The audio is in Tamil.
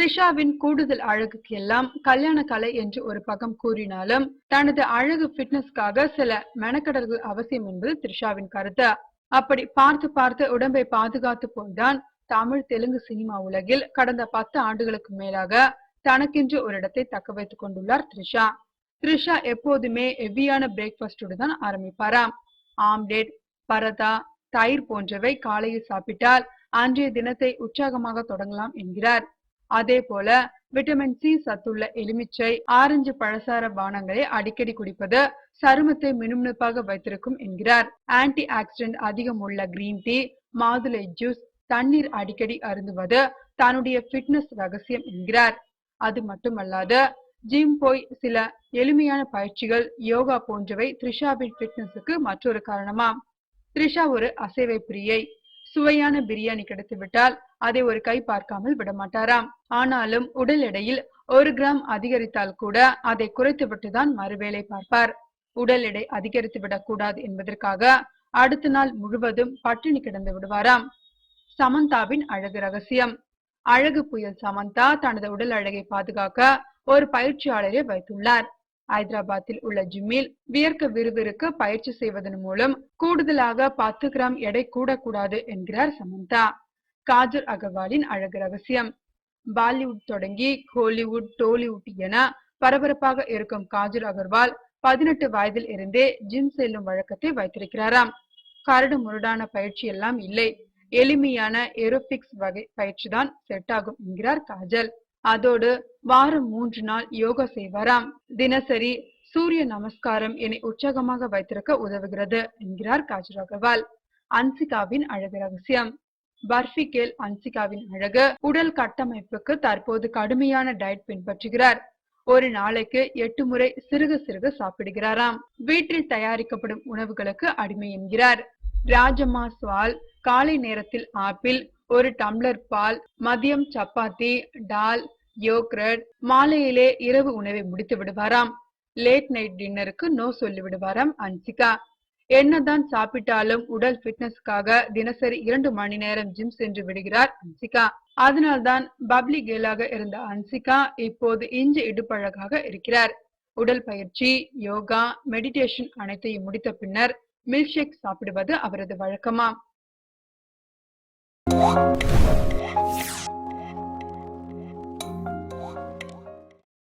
த்ரிஷாவின் கூடுதல் அழகுக்கு எல்லாம் கல்யாண கலை என்று ஒரு பக்கம் கூறினாலும் தனது அழகு ஃபிட்னஸ்க்காக சில மெனக்கடல்கள் அவசியம் என்பது த்ரிஷாவின் கருத்து. அப்படி பார்த்து பார்த்து உடம்பை பாதுகாத்து போய்தான் தமிழ் தெலுங்கு சினிமா உலகில் கடந்த 10 ஆண்டுகளுக்கு மேலாக தனக்கென்று ஒரு இடத்தை தக்க வைத்துக் கொண்டுள்ளார் த்ரிஷா. த்ரிஷா எப்போதுமே ஹெவியான பிரேக்ஃபாஸ்டோடு தான் ஆரம்பிப்பாராம். ஆம்லேட், பரதா, தயிர் போன்றவை காலையில் சாப்பிட்டால் அன்றைய தினத்தை உற்சாகமாக தொடங்கலாம் என்கிறார். அதே போல விட்டமின் சி சத்துள்ள எலுமிச்சை, ஆரஞ்சு பழசார பானங்களை அடிக்கடி குடிப்பது சருமத்தை மினுமினுப்பாக வைத்திருக்கும் என்கிறார். ஆன்டி ஆக்சிடென்ட் அதிகம் உள்ள கிரீன் டீ, மாதுளை ஜூஸ், தண்ணீர் அடிக்கடி அருந்துவது தன்னுடைய ஃபிட்னஸ் ரகசியம் என்கிறார். அது மட்டுமல்லாது ஜிம் போய் சில எளிமையான பயிற்சிகள், யோகா போன்றவை த்ரிஷாவின் ஃபிட்னஸுக்கு மற்றொரு காரணமாம். த்ரிஷா ஒரு அசைவை பிரியை. சுவையான பிரியாணி கிடைத்துவிட்டால் அதை ஒரு கை பார்க்காமல் விடமாட்டாராம். ஆனாலும் உடல் எடையில் 1 கிராம் அதிகரித்தால் கூட அதை குறைத்துவிட்டுதான் மறுவேளை பார்ப்பார். உடல் எடை அதிகரித்து விடக் கூடாது என்பதற்காக அடுத்த நாள் முழுவதும் பட்டினி கிடந்து விடுவாராம். சமந்தாவின் அழகு ரகசியம். அழகு புயல் சமந்தா தனது உடல் அழகை பாதுகாக்க ஒரு பயிற்சியாளரை வைத்துள்ளார். ஹைதராபாத்தில் உள்ள ஜிம்மில் வியர்க்க விறுவிறுக்க பயிற்சி செய்வதன் மூலம் கூடுதலாக 10 கிராம் எடை கூடக்கூடாது என்கிறார் சமந்தா. காஜல் அகர்வாலின் அழகு ரகசியம். பாலிவுட் தொடங்கி ஹாலிவுட், டோலிவுட் என பரபரப்பாக இருக்கும் காஜல் அகர்வால் 18 வயதில் இருந்தே ஜிம் செல்லும் வழக்கத்தை வைத்திருக்கிறாராம். கரடு முரடான பயிற்சி எல்லாம் இல்லை, எளிமையான ஏரோபிக்ஸ் வகை பயிற்சி தான் செட் ஆகும் என்கிறார் காஜல். அதோடு வாரம் 3 நாள் யோகா செய்வாராம். தினசரி சூரிய நமஸ்காரம் என்னை உற்சாகமாக வைத்திருக்க உதவுகிறது என்கிறார் காஜல் அகர்வால். அன்சிகாவின் அழகு ரகசியம். பர்ஃபி கேல் அன்சிகாவின் அழகு உடல் கட்டமைப்புக்கு தற்போது கடுமையான டயட் பின்பற்றுகிறார். ஒரு நாளைக்கு 8 முறை சிறுக சிறுக சாப்பிடுகிறாராம். வீட்டில் தயாரிக்கப்படும் உணவுகளுக்கு அடிமை என்கிறார். ராஜமா ஸ்வால், காலை நேரத்தில் ஆப்பிள், 1 டம்ளர் பால், மதியம் சப்பாத்தி, டால், யோக்ரட், மாலையிலே இரவு உணவை முடித்து விடுவாராம். லேட் நைட் டின்னருக்கு நோ சொல்லி விடுவாராம் அன்சிகா. என்னதான் சாப்பிட்டாலும் உடல் ஃபிட்னஸ்க்காக தினசரி 2 மணி நேரம் ஜிம் சென்று விடுகிறார் அன்சிகா. அதனால்தான் பப்ளி கேலாக இருந்த அன்சிகா இப்போது இஞ்சி இடுப்பழகாக இருக்கிறார். உடல் பயிற்சி, யோகா, மெடிடேஷன் அனைத்தையும் முடித்த பின்னர் மில்க் ஷேக் சாப்பிடுவது அவரது வழக்கமாம்.